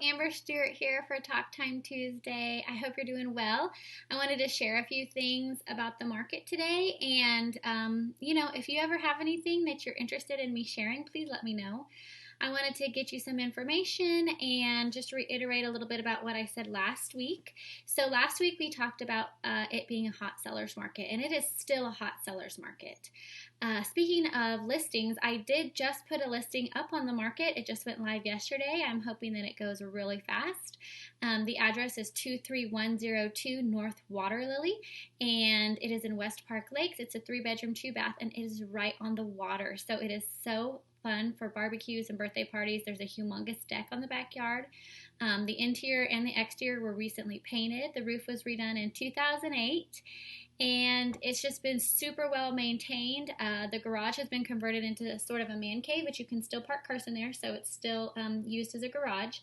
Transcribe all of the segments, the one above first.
Amber Stewart here for Talk Time Tuesday. I hope you're doing well. I wanted to share a few things about the market today. And, if you ever have anything that you're interested in me sharing, please let me know. I wanted to get you some information and just reiterate a little bit about what I said last week. So last week we talked about it being a hot seller's market, and it is still a hot seller's market. Speaking of listings, I did just put a listing up on the market. It just went live yesterday. I'm hoping that it goes really fast. The address is 23102 North Water Lily, and it is in West Park Lakes. It's a 3-bedroom, 2-bath, and it is right on the water. So it is so fun for barbecues and birthday parties. There's a humongous deck on the backyard. The interior and the exterior were recently painted. The roof was redone in 2008. And it's just been super well maintained. The garage has been converted into sort of a man cave, but you can still park cars in there, so it's still used as a garage.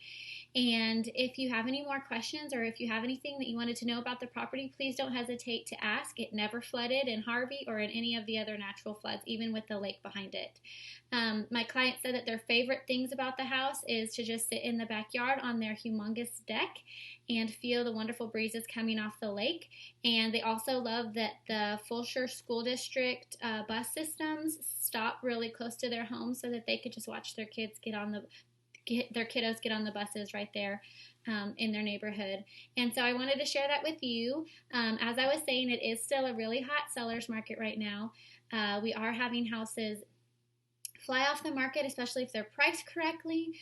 And if you have any more questions or if you have anything that you wanted to know about the property, please don't hesitate to ask. It never flooded in Harvey or in any of the other natural floods, even with the lake behind it. My client said that their favorite things about the house is to just sit in the backyard on their humongous deck and feel the wonderful breezes coming off the lake. And they also love that the Fulshire School District bus systems stop really close to their home so that they could just watch their kids get on the buses right there in their neighborhood. And so I wanted to share that with you. As I was saying, it is still a really hot seller's market right now. We are having houses fly off the market, especially if they're priced correctly.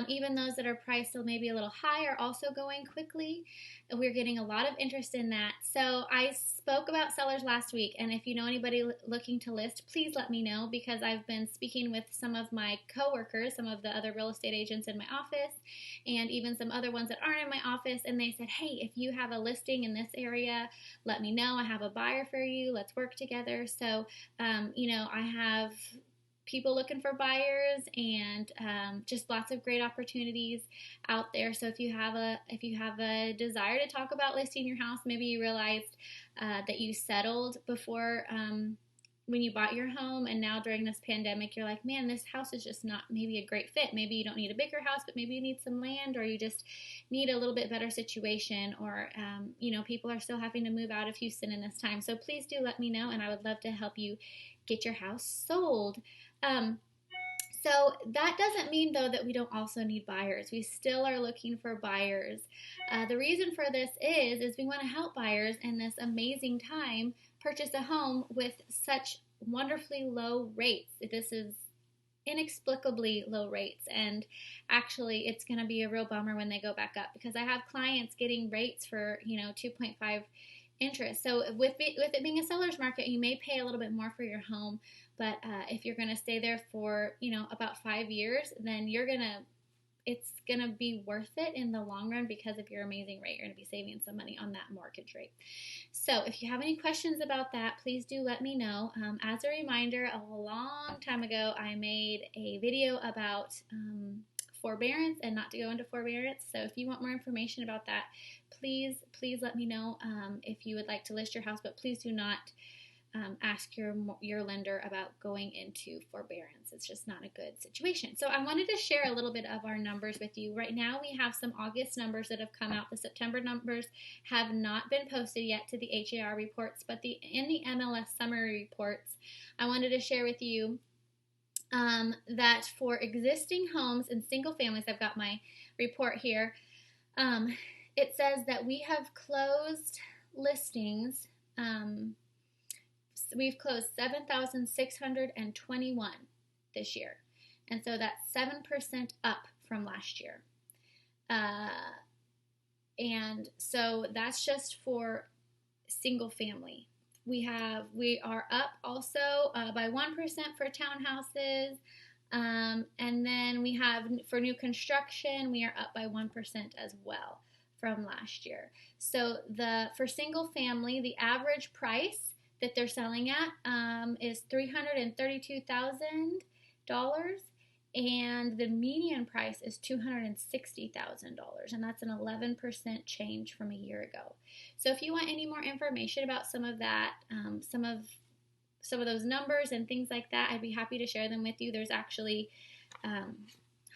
Even those that are priced maybe a little high are also going quickly. We're getting a lot of interest in that. So I spoke about sellers last week, and if you know anybody looking to list, please let me know, because I've been speaking with some of my coworkers, some of the other real estate agents in my office, and even some other ones that aren't in my office, and they said, hey, if you have a listing in this area, let me know. I have a buyer for you. Let's work together. So, I have people looking for buyers, and just lots of great opportunities out there. So if you have a desire to talk about listing your house, maybe you realized that you settled before when you bought your home, and now during this pandemic you're like, man, this house is just not maybe a great fit. Maybe you don't need a bigger house, but maybe you need some land, or you just need a little bit better situation, or people are still having to move out of Houston in this time. So please do let me know, and I would love to help you get your house sold. So that doesn't mean, though, that we don't also need buyers. We still are looking for buyers. The reason for this is we want to help buyers in this amazing time purchase a home with such wonderfully low rates. This is inexplicably low rates, and actually it's going to be a real bummer when they go back up, because I have clients getting rates for 2.5 interest. So with it being a seller's market, you may pay a little bit more for your home, but if you're going to stay there for about 5 years, then it's going to be worth it in the long run because of your amazing rate. You're going to be saving some money on that mortgage rate. So if you have any questions about that, please do let me know. As a reminder, a long time ago, I made a video about forbearance and not to go into forbearance. So if you want more information about that, please let me know if you would like to list your house, but please do not ask your lender about going into forbearance. It's just not a good situation. So I wanted to share a little bit of our numbers with you. Right now we have some August numbers that have come out. The September numbers have not been posted yet to the HAR reports, but in the MLS summary reports, I wanted to share with you that for existing homes and single families, I've got my report here. It says that we have closed listings. We've closed 7,621 this year. And so that's 7% up from last year. And so that's just for single family. We are up also by 1% for townhouses. And then we have, for new construction, we are up by 1% as well from last year. So for single family, the average price that they're selling at is $332,000, and the median price is $260,000, and that's an 11% change from a year ago. So if you want any more information about some of that, some of those numbers and things like that, I'd be happy to share them with you. There's actually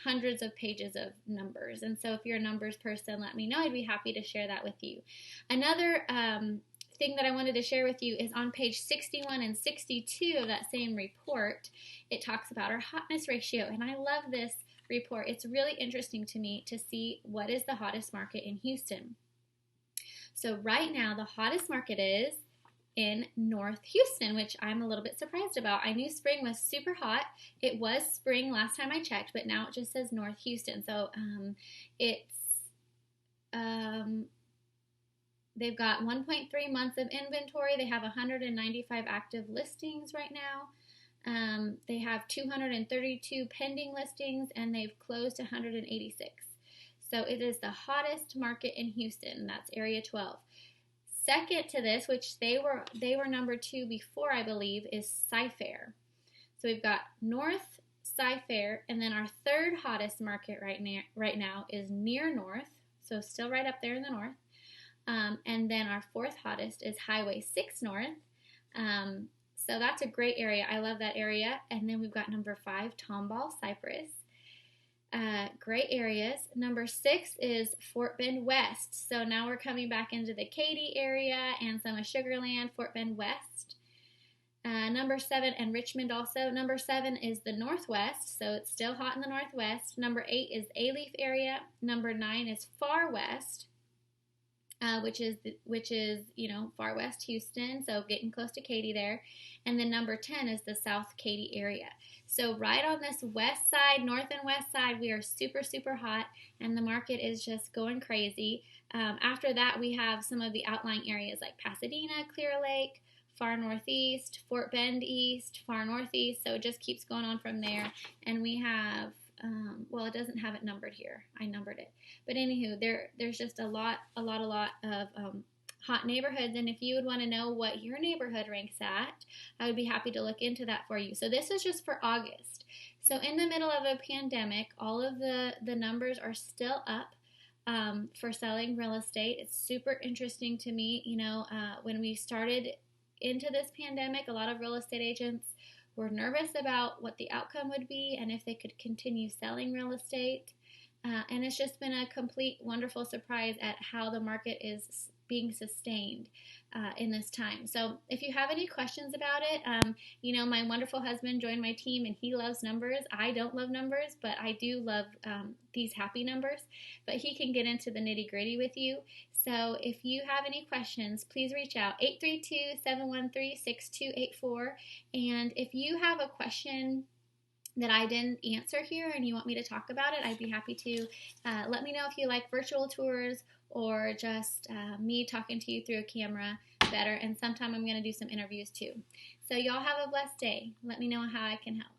hundreds of pages of numbers. And so if you're a numbers person, let me know. I'd be happy to share that with you. Another thing that I wanted to share with you is on page 61 and 62 of that same report. It talks about our hotness ratio, and I love this report. It's really interesting to me to see what is the hottest market in Houston. So right now, the hottest market is in North Houston, which I'm a little bit surprised about. I knew spring was super hot. It was spring last time I checked, but now it just says North Houston. So they've got 1.3 months of inventory. They have 195 active listings right now. They have 232 pending listings, and they've closed 186. So it is the hottest market in Houston. That's Area 12. Second to this, which they were number 2 before, I believe, is Cy-Fair. So we've got North, Cy-Fair, and then our third hottest market right now is near North, so still right up there in the north. And then our fourth hottest is Highway 6 North. So that's a great area. I love that area. And then we've got number 5, Tomball, Cypress. Great areas. Number 6 is Fort Bend West. So now we're coming back into the Katy area and some of Sugar Land, Fort Bend West. Number 7, and Richmond also. Number 7 is the Northwest, so it's still hot in the Northwest. Number 8 is Alief area. Number 9 is Far West, which is Far West Houston, so getting close to Katy there. And then number 10 is the South Katy area. So right on this west side, north and west side, we are super, super hot, and the market is just going crazy. After that, we have some of the outlying areas like Pasadena, Clear Lake, Far Northeast, Fort Bend East, Far Northeast, so it just keeps going on from there. And we have, it doesn't have it numbered here. I numbered it. But anywho, there's just a lot of hot neighborhoods, and if you would want to know what your neighborhood ranks at, I would be happy to look into that for you. So this is just for August. So in the middle of a pandemic, all of the numbers are still up for selling real estate. It's super interesting to me. When we started into this pandemic, a lot of real estate agents were nervous about what the outcome would be and if they could continue selling real estate. And it's just been a complete wonderful surprise at how the market is being sustained in this time. So if you have any questions about it, my wonderful husband joined my team and he loves numbers. I don't love numbers, but I do love these happy numbers. But he can get into the nitty gritty with you. So if you have any questions, please reach out, 832-713-6284. And if you have a question that I didn't answer here and you want me to talk about it, I'd be happy to. Let me know if you like virtual tours or just me talking to you through a camera better. And sometime I'm going to do some interviews too. So y'all have a blessed day. Let me know how I can help.